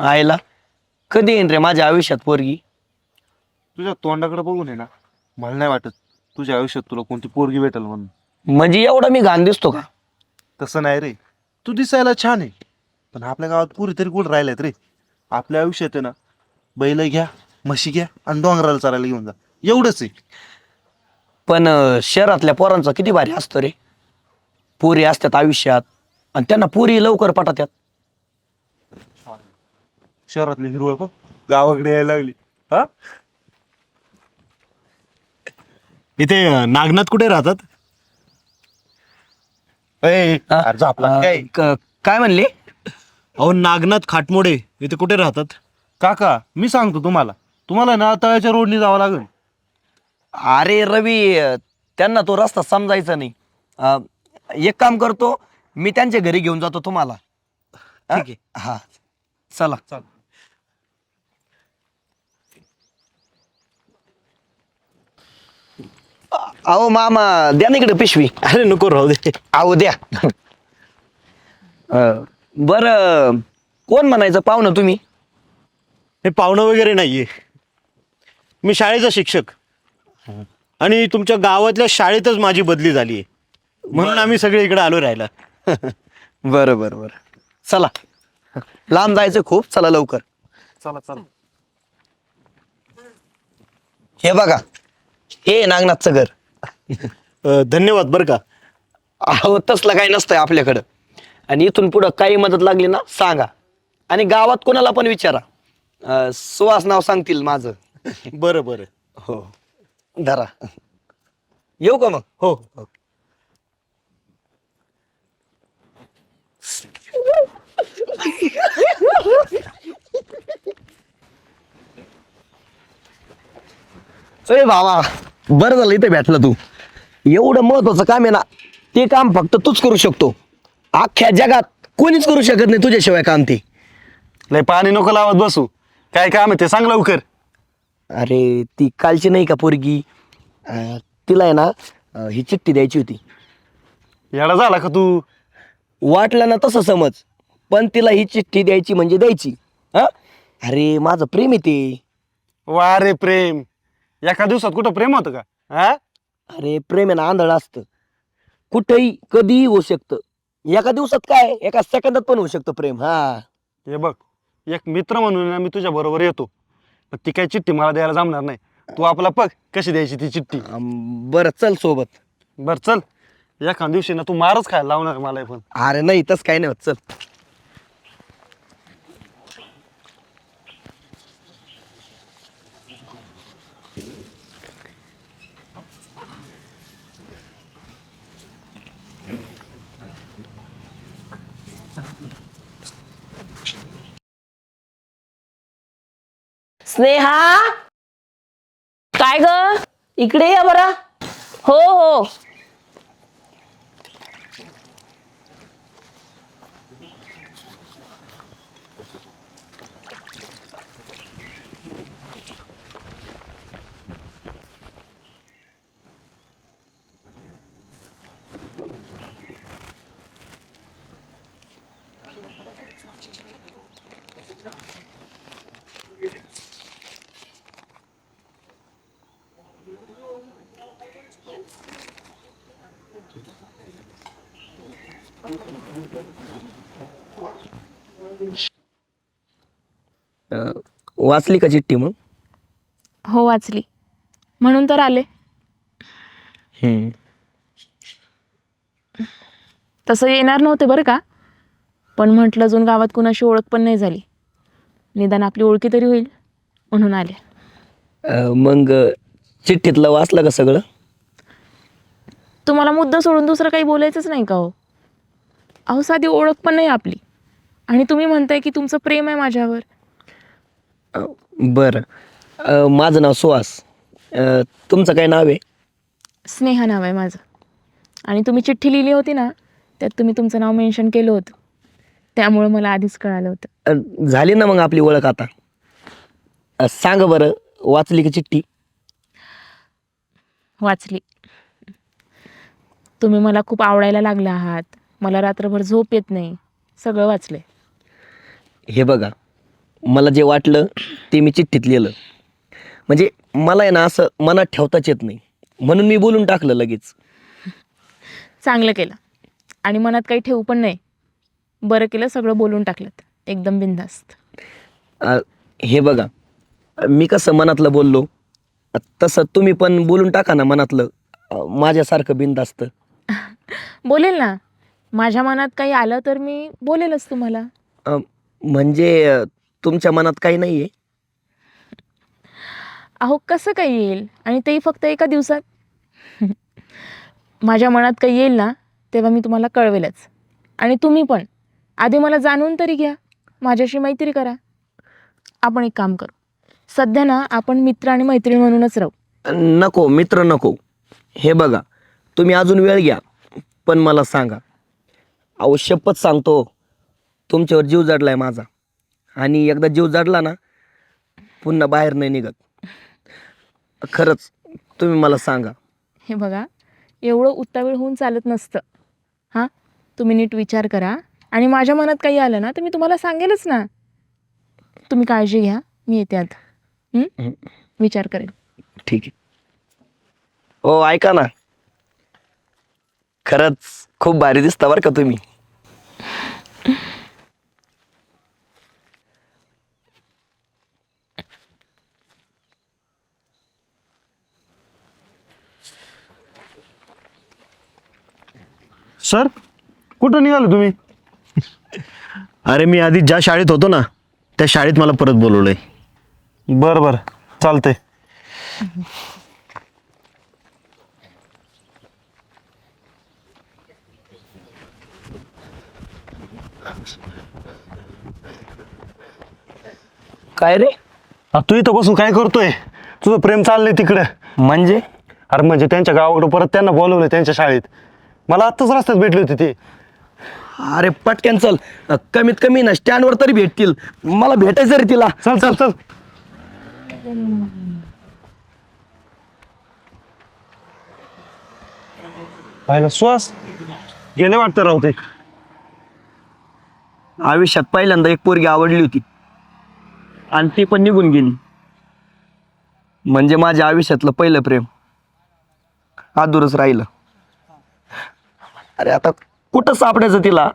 आयला कधी येईन रे माझ्या आयुष्यात पोरगी? तुझ्या तोंडाकडे बघून आहे ना, मला नाही वाटत तुझ्या आयुष्यात तुला कोणती पोरगी भेटेल म्हणून. म्हणजे एवढा मी घाण दिसतो का? तसं नाही रे, तू दिसायला छान आहे, पण आपल्या गावात पुरी तरी कुठं राहिल्यात रे. आपल्या आयुष्यात आहे ना, बैल घ्या, म्हशी घ्या आणि डोंगराला चरायला घेऊन जा, एवढंच आहे. पण शहरातल्या पोरांचं किती भारी असतं रे. पोरी असतात आयुष्यात आणि त्यांना पोरी लवकर पटतात. शहरातली हिरवळ बघ गावाकडे यायला लागली. हा, इथे नागनाथ कुठे राहतात? अरे झोपला काय? काय म्हणले? अहो नागनाथ खाटमोडे इथे कुठे राहतात? काका मी सांगतो तुम्हाला, तुम्हाला ना तळ्याच्या रोडनी जावं लागेल. अरे रवी, त्यांना तो रस्ता समजायचा नाही. एक काम करतो, मी त्यांच्या घरी घेऊन जातो तुम्हाला. ठीक आहे. हा, चला. चल. अहो मामा, द्या ना इकडे पिशवी. अरे नको राहू दे. अहो द्या. बर, कोण म्हणायचं पाहुणं तुम्ही? हे पाहुणं वगैरे नाहीये, मी शाळेचा शिक्षक आणि तुमच्या गावातल्या शाळेतच माझी बदली झाली आहे, म्हणून आम्ही सगळे इकडे आलो राहायला. बरं बरं बरं, चला. लांब जायचं खूप, चला लवकर. चला चला. हे बघा, हे नागनाथचं घर. धन्यवाद बरं का. अहो तसलं काही नसतंय आपल्याकडं. आणि इथून पुढं काही मदत लागली ना सांगा, आणि गावात कोणाला पण विचारा. सुहास नाव सांगतील माझं. बरं बरं. हो, धरा. येऊ का मग? हो. अरे भावा, बरं झालं इथे भेटला तू. एवढं महत्वाचं काम आहे ना, ते काम फक्त तूच करू शकतो. अख्ख्या जगात कोणीच करू शकत नाही तुझ्याशिवाय काम ते. लय पाणी नको लावत बसू, काय काम आहे ते सांग लवकर. अरे ती कालची नाही का पोरगी, तिला आहे ना ही चिठ्ठी द्यायची होती. येडा झाला का तू? वाटलं ना तसं समज, पण तिला ही चिठ्ठी द्यायची म्हणजे द्यायची. हा, अरे माझं प्रेम आहे ते. वा रे प्रेम, एका दिवसात कुठं प्रेम होतं का? हा, अरे प्रेम आहे ना आंधळ असतं, कुठेही कधीही होऊ शकतं. एका दिवसात काय, एका सेकंदात पण होऊ शकतं प्रेम. हा, हे बघ, एक मित्र म्हणून ना मी तुझ्या बरोबर येतो, पण ती काही चिठ्ठी मला द्यायला जमणार नाही. तू आपला बघ कशी द्यायची ती चिठ्ठी. बरं चल सोबत. बर चल, एका दिवशी ना तू मारच खायला लावणार मला पण. अरे नाही तस काही नाही होत, चल. स्नेहा, काय ग? इकडे या बरा. हो हो. वाचली का चिठ्ठी मग? हो वाचली, म्हणून तर आले. तसं येणार नव्हते बरं का, पण म्हटलं अजून गावात कुणाशी ओळख पण नाही झाली, निदान आपली ओळखी तरी होईल म्हणून आले. मग चिठ्ठीतलं वाचलं का सगळं? तुम्हाला मुद्दा सोडून दुसरं काही बोलायचंच नाही का हो? अहो साधी ओळख पण नाही आपली, आणि तुम्ही म्हणताय की तुमचं प्रेम आहे माझ्यावर. बरं, माझं नाव सुहास. तुमचं काय नाव आहे? स्नेहा नाव आहे माझं. आणि तुम्ही चिठ्ठी लिहिली होती ना, त्यात तुम्ही तुमचं नाव मेन्शन केलं होतं, त्यामुळं मला आधीच कळालं होतं. झाली ना मग आपली ओळख आता. सांग बरं, वाचली का चिठ्ठी? वाचली. तुम्ही मला खूप आवडायला लागला आहात, मला रात्रभर झोप येत नाही, सगळं वाचलंय. हे बघा, मला जे वाटलं ते मी चिठ्ठीत लिहिलं. म्हणजे मला आहे ना असं मनात ठेवताच येत नाही, म्हणून मी बोलून टाकलं लगेच. चांगलं केलं. आणि मनात काही ठेवू पण नाही. बरं केलं सगळं बोलून टाकलं, एकदम बिनधास्त. हे बघा, मी कसं मनातलं बोललो तसं तुम्ही पण बोलून टाका ना मनातलं, माझ्यासारखं बिनधास्त. बोलेल ना, माझ्या मनात काही आलं तर मी बोलेलच तुम्हाला. म्हणजे तुमच्या मनात काही नाही आहे? अहो कसं काही येईल, आणि तेही फक्त एका दिवसात. माझ्या मनात काही येईल ना तेव्हा मी तुम्हाला कळवेलच. आणि तुम्ही पण आधी मला जाणून तरी घ्या, माझ्याशी मैत्री करा. आपण एक काम करू, सध्या ना आपण मित्र आणि मैत्रीण म्हणूनच राहू. नको मित्र नको. हे बघा, तुम्ही अजून वेळ घ्या, पण मला सांगा. अहो शपथ सांगतो, तुमच्यावर जीव जडलाय माझा, आणि एकदा जीव जडला ना पुन्हा बाहेर नाही निघत. खरंच तुम्ही मला सांगा. हे बघा, एवढं उतावीळ होऊन चालत नसतं. हां, तुम्ही नीट विचार करा, आणि माझ्या मनात काही आलं ना तर मी तुम्हाला सांगेलच ना. तुम्ही काळजी घ्या, मी येते आता. विचार करेल. ठीक आहे. हो ऐका ना, खरंच खूप भारी दिसता बरं का तुम्ही. सर, कुठं निघाले तुम्ही? अरे मी आधी ज्या शाळेत होतो ना त्या शाळेत मला परत बोलवलंय. बरं बरं, चालतंय. काय रे? तू इथं बसून काय करतोय? तुझं प्रेम चाललंय तिकडे. म्हणजे अरे म्हणजे त्यांच्या गावाकडं परत त्यांना बोलवलंय त्यांच्या शाळेत. मला आत्ताच रस्त्यात भेटली होती ते. अरे पटकन चल, कमीत कमी ना स्टँडवर तरी भेटतील. मला भेटायचं रे तिला. चल चल चल. पाहिलं श्वास गेले वाटतं राहू ते. आयुष्यात पहिल्यांदा एक पोरगी आवडली होती, आणि ती पण निघून गेली. म्हणजे माझ्या आयुष्यातलं पहिलं प्रेम अधुरच राहिलं. अरे आता कुठं सापडायचं तिला?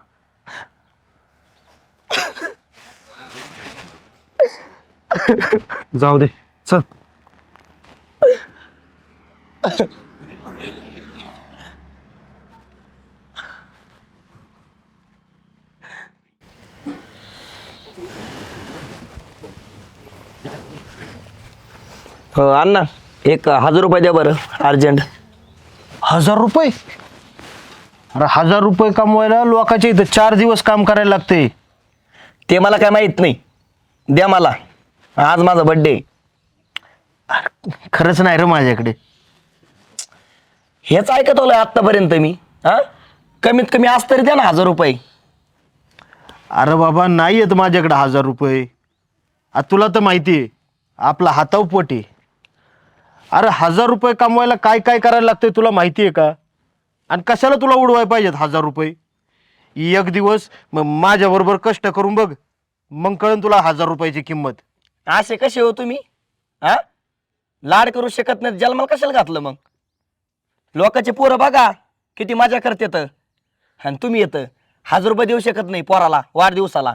जाऊ दे, चल. हो अण्णा, एक 1000 रुपये द्या बरं, अर्जंट. 1000 रुपये? अरे 1000 रुपये कमवायला लोकांच्या इथं 4 दिवस काम करायला लागते. ते मला काय माहित नाही, द्या मला. आज माझा बर्थडे. खरंच नाही रे माझ्याकडे. हेच ऐकत आलोय आत्तापर्यंत मी. हा, कमीत कमी आज तरी द्या ना 1000 रुपये. अरे बाबा नाही येत माझ्याकडे 1000 रुपये. तुला तर माहिती आहे आपला हातावर पोट आहे. अरे 1000 रुपये कमवायला काय काय करायला लागतंय तुला माहिती आहे का? आणि कशाला तुला उडवायला पाहिजेत 1000 रुपये? एक दिवस माझ्याबरोबर कष्ट करून बघ, मग कळन तुला 1000 रुपयाची किंमत. असे कसे हो तुम्ही? हा, लाड करू शकत नाही, जन्माला कशाला घातलं मग? लोकांचे पोरं बघा किती मजा करतात, आणि तुम्ही येतं 1000 रुपये देऊ शकत नाही पोराला वाढदिवसाला.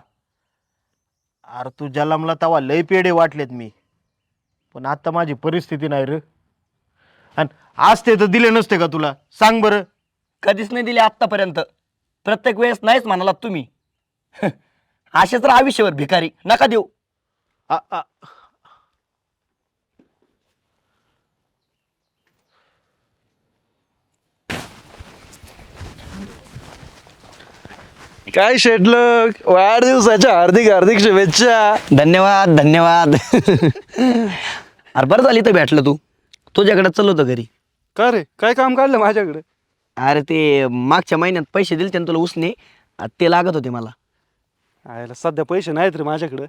अरे तू जन्मला तवा लय पेढे वाटलेत मी, पण आता माझी परिस्थिती नाही रे. आणि आज ते तर दिले नसते का तुला? सांग बरं. कधीच नाही दिले आत्तापर्यंत. प्रत्येक वेळेस नाहीच म्हणालात तुम्ही. असेच तर आयुष्यभर भिकारी नका देऊ. आ- आ- काय शेटलक, वाढदिवसाच्या हार्दिक हार्दिक शुभेच्छा. धन्यवाद धन्यवाद. अरे बरं झाली तर भेटलं तू. तुझ्याकडे चल होतं घरी. का रे, काय काम काढलं माझ्याकडे? अरे ते मागच्या महिन्यात पैसे दिले त्यानं तुला उसने, ते लागत होते मला. आयला सध्या पैसे नाहीत रे माझ्याकडे.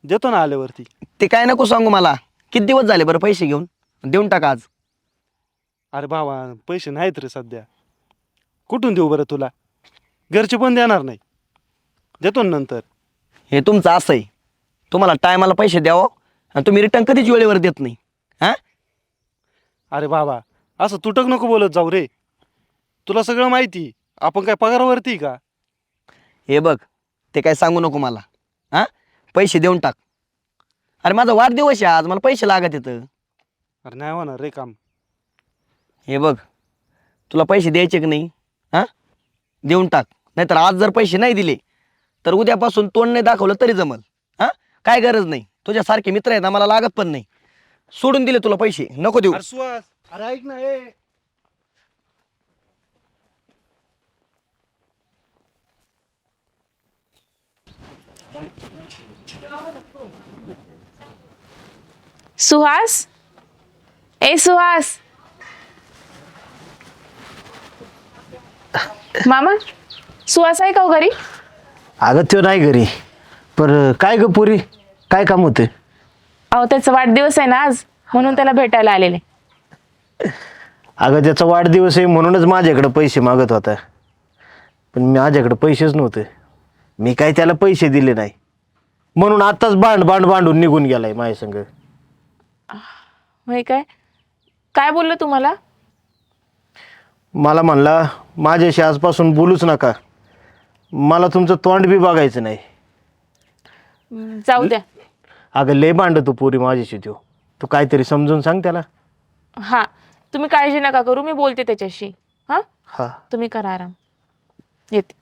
देतो ना आल्यावरती. ते काय नको सांगू मला. किती दिवस झाले बरं पैसे घेऊन? देऊन टाका आज. अरे बाबा पैसे नाहीत रे सध्या. कुठून देऊ बरं तुला? घरचे पण देणार नाही. देतो ना नंतर. हे तुमचं असं आहे, तुम्हाला टायमाला पैसे द्यावं आणि तुम्ही रिटर्न कधीच वेळेवर देत नाही. हां अरे बाबा असं तुटक नको बोलत जाऊ रे. तुला सगळं माहिती, आपण काय पगारावरती का? हे बघ, ते काय सांगू नको मला. हां पैसे देऊन टाक. अरे माझा वाढदिवस आहे आज, मला पैसे लागत येतं. अरे नाही होणार रे काम. हे बघ, तुला पैसे द्यायचे की नाही? हां देऊन टाक. नाहीतर आज जर पैसे नाही दिले तर उद्यापासून तोंड नाही दाखवलं तरी जमल. हां काय गरज नाही, तुझ्यासारखे मित्र आहेत ना, मला लागत पण नाही. सोडून दिले तुला पैसे, नको देऊ. अरे सुहास, अरे ऐक ना. ए सुहास, ए सुहास. मामा, सुहास आहे का हो घरी? अगं तो नाही घरी. पर काय ग पुरी, काय काम होते? अहो त्याचा वाढदिवस आहे ना आज, म्हणून त्याला भेटायला आलेले. अगं त्याचा वाढदिवस आहे म्हणूनच माझ्याकडे पैसे मागत होता. पण माझ्याकडे पैसेच नव्हते. मी काय त्याला पैसे दिले नाही, म्हणून आत्ताच भांडून निघून गेलाय माझ्या संग. होय काय? काय बोललो तुम्हाला? मला म्हणला माझ्याशी आजपासून बोलूच नका, मला तुमचं तोंड बी बघायचं नाही. जाऊ द्या. अगं लय भांडतो पुरी माझ्याशी तो. तू काहीतरी समजून सांग त्याला. हा, तुम्ही काळजी नका करू, मी बोलते त्याच्याशी. हा, हा तुम्ही करा आराम. येते.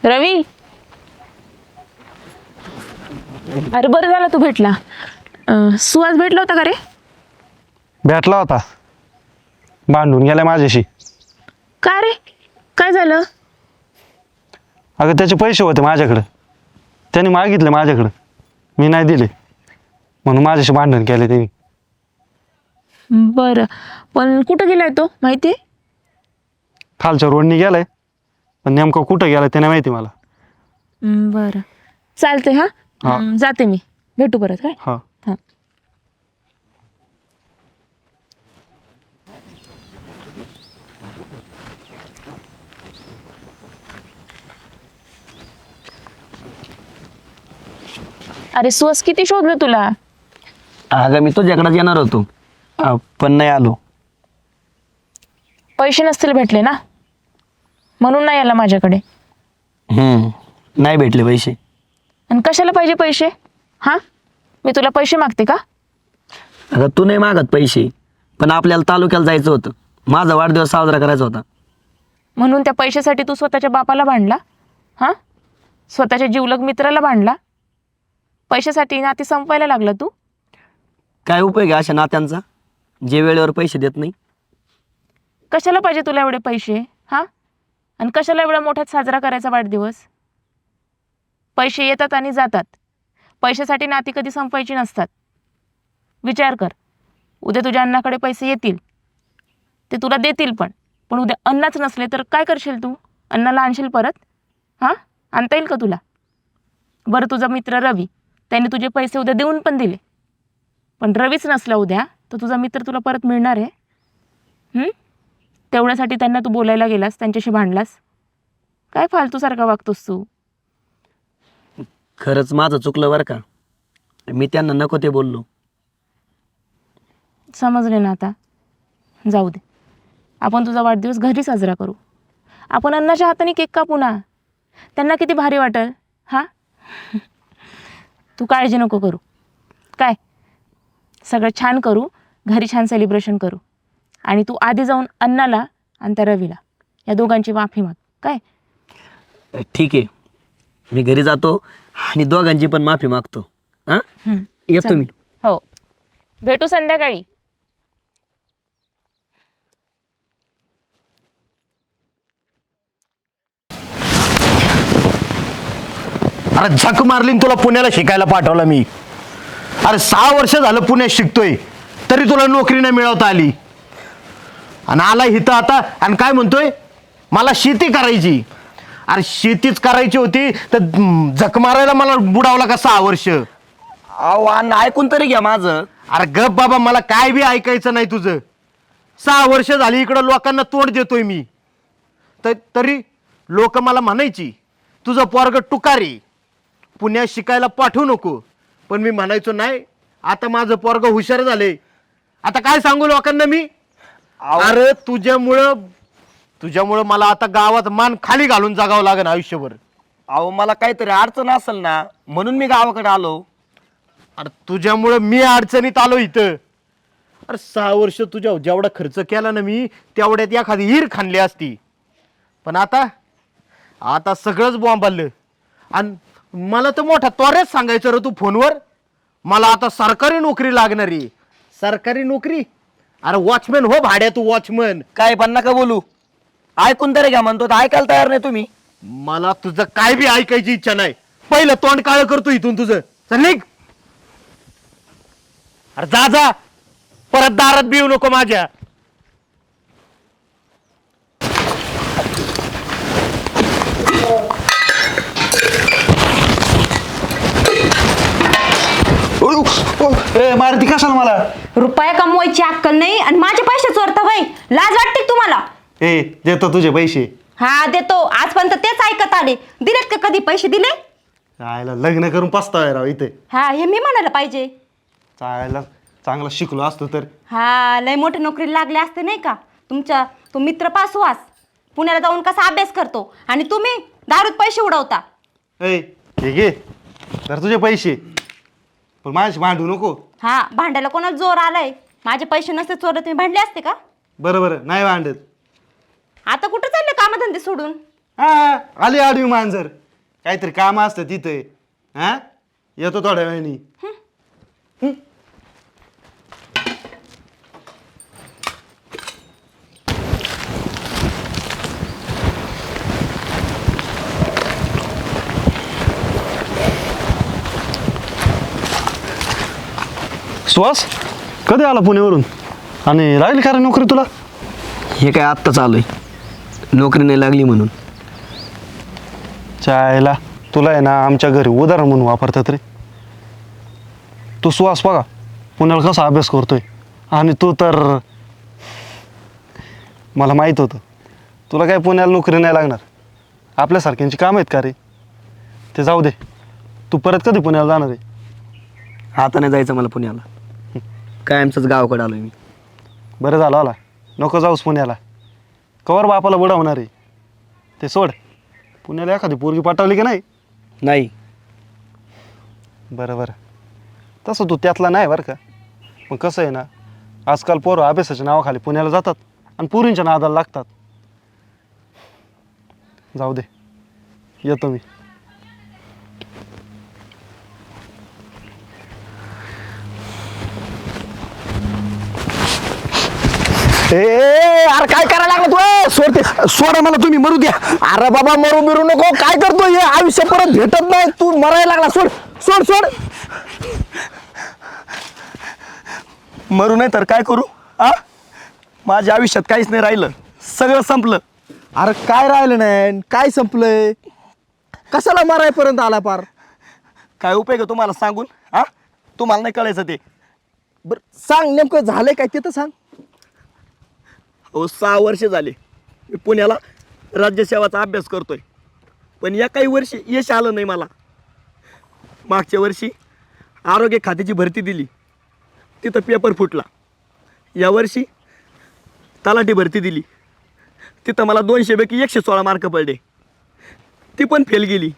रवी, अरे बरं झालं तू भेटला. सुहास भेटला होता का रे? भेटला होता, भांडून गेला माझ्याशी. का रे, काय झालं? अगं त्याचे पैसे होते माझ्याकडं, त्याने मागितले माझ्याकडं, मी नाही दिले, म्हणून माझ्याशी भांडण केले त्यांनी. बरं, पण कुठं गेलाय तो माहिती? खालच्या रोडनी गेलाय, पण नेमकं कुठं गेलाय ते नाही माहिती मला. बरं, चालतंय. हा, हा. जाते मी. भेटू परत. काय? हा. हा. अरे सुहास, किती शोधलं तुला? अगं मी तुझ्याकडेच येणार होतो, पण नाही आलो. पैसे नसतील भेटले ना, म्हणून नाही आला माझ्याकडे. नाही भेटले पैसे. आणि कशाला पाहिजे पैसे? हा, मी तुला पैसे मागते का? अगं तू नाही मागत पैसे, पण आपल्याला तालुक्याला जायचं होतं, माझा वाढदिवस साजरा करायचा होता. म्हणून त्या पैशासाठी तू स्वतःच्या बापाला भांडला? हा, स्वतःच्या जिवलग मित्राला भांडला? पैशासाठी नाती संपायला लागला तू? काय उपयोग आहे अशा नात्यांचा, जे वेळेवर पैसे देत नाही? कशाला पाहिजे तुला एवढे पैसे? हा, आणि कशाला एवढा मोठा साजरा करायचा वाढदिवस? पैसे येतात आणि जातात, पैशासाठी नाती कधी संपायची नसतात. विचार कर, उद्या तुझ्या अण्णाकडे पैसे येतील, ते तुला देतील, पण उद्या अन्नच नसले तर काय करशील तू? अण्णाला आणशील परत? हां, आणता येईल का तुला? बरं, तुझा मित्र रवी, त्याने तुझे पैसे उद्या देऊन पण दिले, पण रवीच नसला उद्या तर तुझा मित्र तुला परत मिळणार आहे? तेवढ्यासाठी त्यांना तू बोलायला गेलास, त्यांच्याशी भांडलास? काय फालतूसारखा वागतोस तू? खरंच माझं चुकलं बरं का, मी त्यांना नको ते बोललो. समजले ना आता? जाऊ दे, आपण तुझा वाढदिवस घरी साजरा करू. आपण अण्णाच्या हाताने केक कापू ना, त्यांना किती भारी वाटेल. हां, तू काळजी नको करू. काय, सगळं छान करू, घरी छान सेलिब्रेशन करू. आणि तू आधी जाऊन अण्णाला आणि त्या रवीला, या दोघांची माफी माग. काय? ठीक आहे, मी घरी जातो आणि दोघांची पण माफी मागतो. हां, येतो मी. हो, भेटू संध्याकाळी. अरे झक मारली न तुला पुण्याला शिकायला पाठवलं मी. अरे 6 वर्ष झालं पुण्यात शिकतोय, तरी तुला नोकरी नाही मिळवता आली. आणि आला इथं आता आणि काय म्हणतोय, मला शेती करायची. अरे शेतीच करायची होती तर झक मारायला मला बुडावला का 6 वर्ष? अहो अण्णा, ऐकून तरी घ्या माझं. अरे गप बाबा, मला काय बी ऐकायचं नाही तुझं. 6 वर्ष झाली इकडं लोकांना तोंड देतोय मी. तरी लोक मला म्हणायची तुझं पोरग टुकारी, पुण्यात शिकायला पाठवू नको. पण मी म्हणायचो नाही, आता माझं पोरग हुशार झाले. आता काय सांगू लोकांना मी? अरे तुझ्यामुळं मला आता गावात मान खाली घालून जगावं लागेल आयुष्यभर. अहो मला काहीतरी अडचण असेल ना म्हणून मी गावाकडे आलो. अरे तुझ्यामुळं मी अडचणीत आलो इथं. अरे 6 वर्ष तुझ्या जेवढा खर्च केला ना मी, तेवढ्यात एखादी हिर खाणली असती. पण आता सगळंच बोंबाललं. आणि मला तर मोठा तोरेच सांगायचं रे तू फोनवर, मला आता सरकारी नोकरी लागणारी. सरकारी नोकरी? अरे वॉचमॅन हो भाड्या, तू वॉचमॅन. काय पण नका बोलू, ऐकून तरी घ्या म्हणतो, तर ऐकायला तयार नाही तुम्ही. मला तुझं काय बी ऐकायची इच्छा नाही. पहिलं तोंड काळ करतो इथून तुझं. चल निघ. अरे जा परत दारात बी येऊ नको माझ्या. मारती कशाला मला? रुपया कमवायची अक्कल नाही आणि माझे पैसे चोरता भाई, लाज वाटते का तुम्हाला? देतो तुझे पैसे. हा देतो, आजपर्यंत तेच ऐकत आले. दिलेत का कधी पैसे दिले? चायला लग्न करून पस्ताय राव इथे. हा हे मी म्हणायला पाहिजे. चायला चांगला शिकलो असतो तर. हा लय मोठे नोकरीला लागले असते नाही का? तुमचा तो मित्र पासवास पुण्याला जाऊन कसा अभ्यास करतो आणि तुम्ही दारूत पैसे उडवता. हे घे तर तुझे पैसे, पण माझ्याशी भांडू नको. हा भांडायला कोणाला जोर आलाय? माझे पैसे नसते चोरत तुम्ही भांडले असते का? बरं नाही भांडत. आता कुठं चालले कामधंदे सोडून? हा आली आडवी मांजर, काहीतरी काम असतं तिथे. हा येतो थोड्या वेळाने. सुहास कधी आला पुण्यावरून आणि राहील का रे नोकरी तुला? हे काय आत्ता चालू आहे, नोकरी नाही लागली म्हणून. चायला तुला आहे ना आमच्या घरी उदाहरण म्हणून वापरतात रे. तू सुहास बघा पुण्याला कसा अभ्यास करतोय, आणि तू तर मला माहीत होतं तुला काय पुण्याला नोकरी नाही लागणार. आपल्यासारख्यांची काम आहेत का रे? ते जाऊ दे, तू परत कधी पुण्याला जाणार आहे? आता नाही जायचं मला पुण्याला, कायमचंच गावाकडे आलोय मी. बरं झालं आला, नको जाऊस पुण्याला. कवर बापाला बुडवणार आहे ते सोड. पुण्याला एखादी पोरगी पाठवली की नाही? नाही. बरं तसं तू त्यातला नाही बरं का. मग कसं आहे ना, आजकाल पोरं अभ्यासाच्या नावाखाली पुण्याला जातात आणि पोरींच्या नादाला लागतात. जाऊ दे, येतो मी. अरे काय करायला लागला तू? सोडते, सोडा मला तुम्ही, मरू द्या. अरे बाबा मरू नको, काय करतो हे? आयुष्य परत भेटत नाही, तू मरायला लागला. सोड. मरू नाही तर काय करू? माझ्या आयुष्यात काहीच नाही राहिलं, सगळं संपलं. अरे काय राहिलं नाही, काय संपलंय? कशाला मारायपर्यंत आला पार? काय उपयोग आहे तुम्हाला सांगून? तुम्हाला नाही कळायचं ते. बर सांग, नेमकं झालंय काय ते तर सांग. 6 वर्ष झाले मी पुण्याला राज्यसेवाचा अभ्यास करतोय, पण या काही वर्षी यश आलं नाही मला. मागच्या वर्षी आरोग्य खात्याची भरती दिली, तिथं पेपर फुटला. यावर्षी तलाठी भरती दिली, तिथं मला 200 पैकी 116 मार्क पडले, ती पण फेल गेली.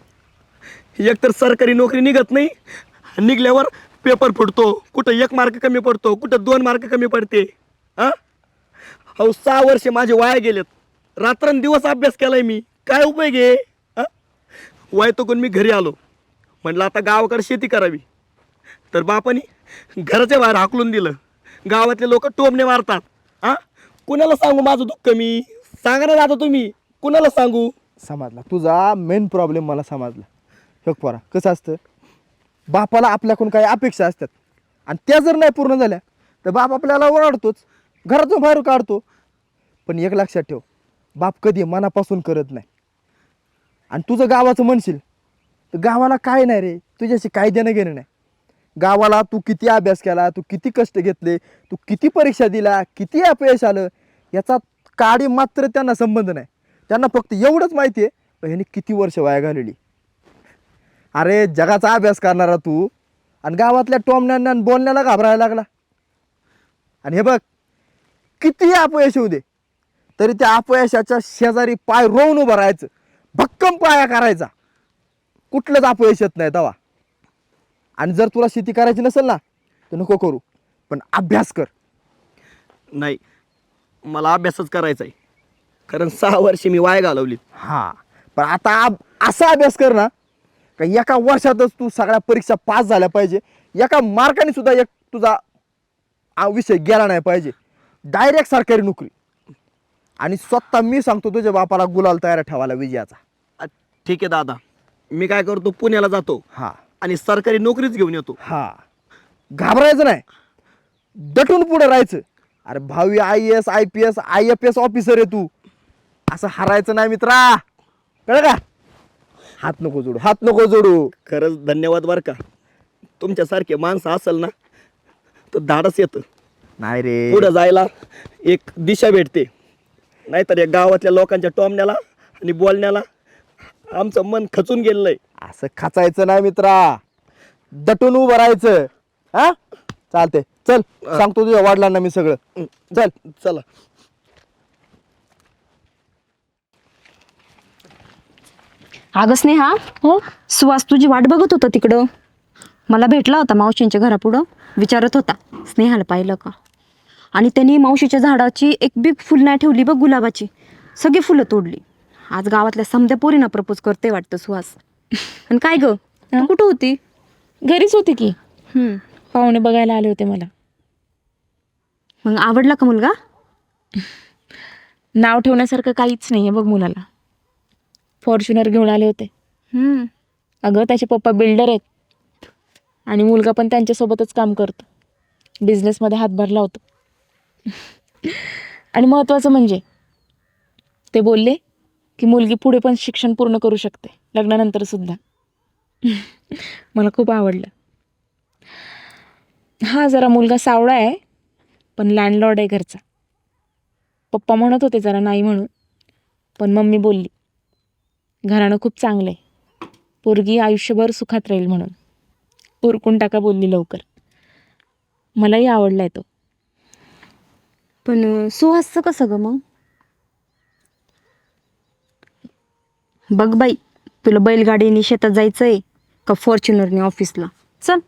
एकतर सरकारी नोकरी निघत नाही, निघल्यावर पेपर फुटतो, कुठं 1 मार्क कमी पडतो, कुठं 2 मार्क कमी पडते. 6 वर्ष माझे वाया गेलेत. रात्रंदिवस अभ्यास केलाय मी, काय उपयोग आहे? वैतागून मी घरी आलो. म्हटलं आता गावाकडे शेती करावी, तर बापानी घराच्या बाहेर हाकलून दिलं. गावातले लोक टोमणे मारतात. कुणाला सांगू माझं दुःख? मी सांगा ना दादा तुम्ही, कुणाला सांगू? समजला तुझा मेन प्रॉब्लेम, मला समजला. हे पोरा कसं असतं, बापाला आपल्याकडून काही अपेक्षा असतात आणि त्या जर नाही पूर्ण झाल्या तर बाप आपल्याला ओरडतोच, घरातून बाहेर काढतो. पण एक लक्षात ठेव, बाप कधी मनापासून करत नाही. आणि तुझं गावाचं म्हणशील तर गावाला काय नाही रे, तुझ्याशी काय देणं घेणं नाही. गावाला तू किती अभ्यास केला, तू किती कष्ट घेतले, तू किती परीक्षा दिला, किती अपयश आलं, याचा काडी मात्र त्यांना संबंध नाही. त्यांना फक्त एवढंच माहिती आहे ह्याने किती वर्ष वाया घालवली. अरे जगाचा अभ्यास करणारा तू आणि गावातल्या टोमण्यांना आणि बोलण्याला घाबरायला लागला. आणि हे बघ, किती अपयश येऊ दे तरी त्या अपयशाच्या शेजारी पाय रोवून उभं राहायचं, भक्कम पाया करायचा, कुठलंच अपयश येत नाही तवा. आणि जर तुला शेती करायची नसेल ना तर नको करू, पण अभ्यास कर. नाही, मला अभ्यासच करायचा आहे, कारण 6 वर्षे मी वाया घालवली. हां, पण आता असा अभ्यास कर ना का एका वर्षातच तू सगळ्या परीक्षा पास झाल्या पाहिजे, एका मार्काने सुद्धा एक तुझा विषय गेला नाही पाहिजे, डायरेक्ट सरकारी नोकरी. आणि स्वतः मी सांगतो तुझ्या बापाला गुलाल तयार ठेवायला विजयाचा. ठीक आहे दादा, मी काय करतो, पुण्याला जातो हां आणि सरकारी नोकरीच घेऊन येतो. हां, घाबरायचं नाही, दटून पुढे राहायचं. अरे भावी IAS IPS IFS ऑफिसर आहे तू, असं हारायचं नाही मित्रा, कळलं का? हात नको जोडू, हात नको जोडू. खरंच धन्यवाद बरं का. तुमच्यासारखे माणसं असेल ना तर धाडस येतं, नाही रे, पुढं जायला एक दिशा भेटते. नाहीतर या गावातल्या लोकांच्या टोमण्याला आणि बोलण्याला आमचं मन खचून गेलेलं आहे. असं खचायचं नाही मित्रा, दटून उभं राहायचं. हा चालते, चल सांगतो तुझ्या वडिलांना मी सगळं. चल चला. अगं स्नेहा, हो सुहास तुझी वाट बघत होता तिकडं. मला भेटला होता मावशींच्या घरापुढं, विचारत होता स्नेहाला पाहिलं का. आणि त्यांनी मावशीच्या झाडाची एक बी फुल नाही ठेवली बघ, गुलाबाची सगळी फुलं तोडली. आज गावातल्या समध्या पोरींना प्रपोज करते वाटतं सुहास. आणि काय ग, तू कुठं होती? घरीच होते की, पाहुणे बघायला आले होते मला. मग आवडला का मुलगा? नाव ठेवण्यासारखं काहीच नाही आहे बघ मुलाला. फॉर्च्युनर घेऊन आले होते. अगं त्याचे पप्पा बिल्डर आहेत आणि मुलगा पण त्यांच्यासोबतच काम करतो, बिझनेसमध्ये हातभार लावतो. आणि महत्त्वाचं म्हणजे ते बोलले की मुलगी पुढे पण शिक्षण पूर्ण करू शकते लग्नानंतर सुद्धा. मला खूप आवडलं. हा जरा मुलगा सावळा आहे, पण लँडलॉर्ड आहे घरचा. पप्पा म्हणत होते जरा नाही म्हणून, पण मम्मी बोलली घराणं खूप चांगलं आहे, पोरगी आयुष्यभर सुखात राहील म्हणून. उरकून टाका बोलली लवकर. मलाही आवडलाय तो. पण सुहासचं कसं ग मग? बघ बाई, तुला बैलगाडीने शेतात जायचंय का फॉर्च्युनरने ऑफिसला? चल.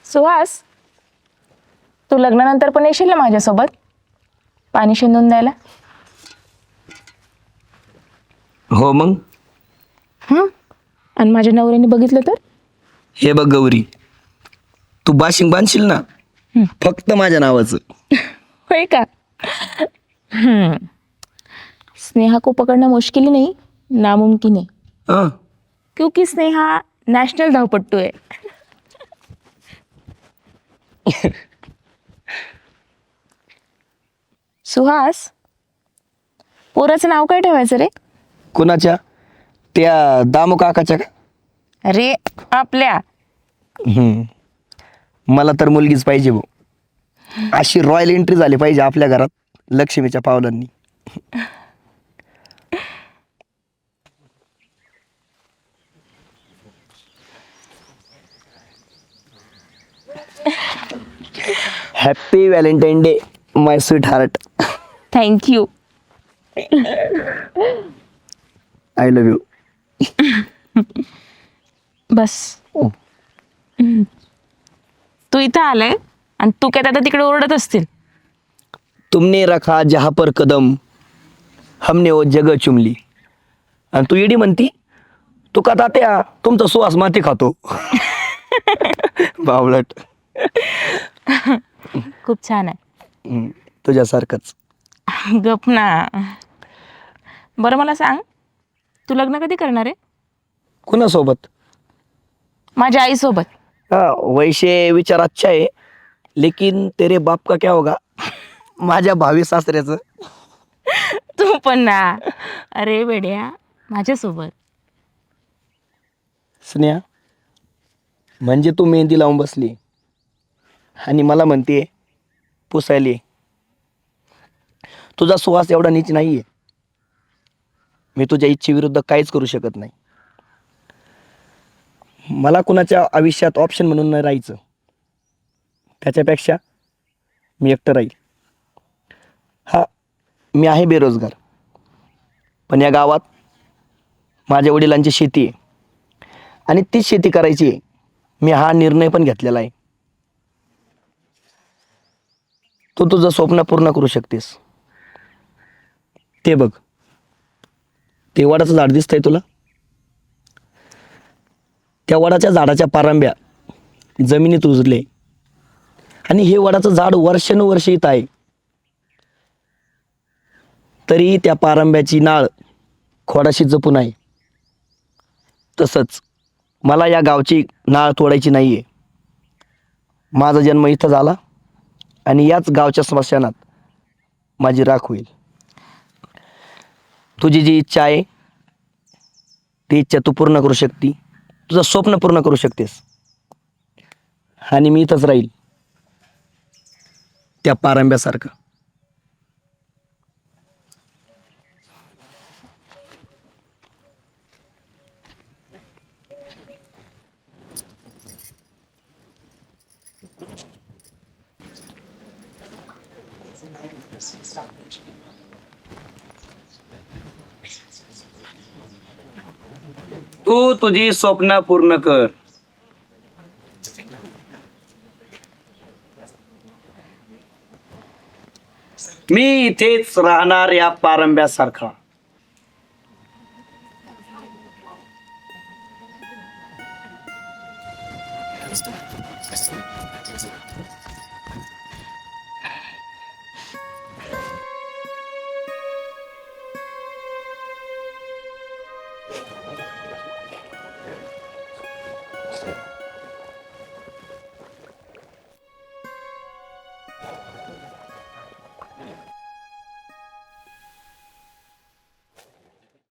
सुहास, तू लग्नानंतर पण येशील ना माझ्यासोबत पाणी शिंदून द्यायला? हो मग. हां, आणि माझ्या नवऱ्याने बघितलं तर? हे बघ गौरी, तू बाशिंग बांधशील ना फक्त माझ्या नावाचं. होय का? स्नेहा को पकड़ना मुश्किल ही नहीं, नामुमकिन है, हं. क्योंकि स्नेहा नेशनल धावपट्टू है. सुहास, पोराचं नाव काय ठेवायचं रे? कुणाच्या? त्या दामू काकाच्या का? अरे आपल्या. मला तर मुलगीच पाहिजे भाऊ. अशी रॉयल एंट्री झाली पाहिजे आपल्या घरात लक्ष्मीच्या पावलांनी. Happy Valentine day my sweetheart. Thank you. I love you. बस. तू इथं आलाय आणि तू काय आता तिकडे ओरडत असतील. तुमने रखा जहा पर कदम हमने वो जगह चुमली. आणि तू येडी म्हणती तू का तात्या तुमचा सुवास माती खातो. बावळट. खूप छान आहे. तुझ्यासारखंच. गप ना. बरं मला सांग, तू लग्न कधी करणार आहे? कुणासोबत? माझ्या आईसोबत. हाँ वैसे विचार अच्छा है लेकिन तेरे बाप का क्या होगा. माझ्या भावी सासऱ्याचं. तू पण ना. अरे बेड्या, माझ्यासोबत. स्नेहा म्हणजे तू मेहंदी लावून बसली आणि मला म्हणते पुसायली. तुझा सुवास एवढा नीच नाहीये. मी तुझ्या इच्छेविरुद्ध काहीच करू शकत नाही. मला कुणाच्या आयुष्यात ऑप्शन म्हणून नाही राहायचं. त्याच्यापेक्षा मी एकटं राहील. हा मी आहे बेरोजगार, पण या गावात माझ्या वडिलांची शेती आहे आणि तीच शेती करायची आहे. मी हा निर्णय पण घेतलेला आहे. तू तुझं स्वप्न पूर्ण करू शकतेस. ते बघ, ते वडाचं झाड दिसतंय तुला? त्या वडाच्या झाडाच्या पारंब्या जमिनीत रुजले आणि हे वडाचं झाड वर्षानुवर्षे येत आहे, तरी त्या पारंब्याची नाळ खोडाशी जपून आहे. तसंच मला या गावची नाळ तोडायची नाही आहे. माझा जन्म इथं झाला आणि याच गावच्या स्मशानात माझी राख होईल. तुझी जी इच्छा आहे ती इच्छा तू पूर्ण करू शकते. तुझं स्वप्न पूर्ण करू शकतेस आणि मी इथंच राहील त्या पारंब्यासारखं. तू तुझी स्वप्न पूर्ण कर. मी इथेच राहणार या पारंब्यासारखा.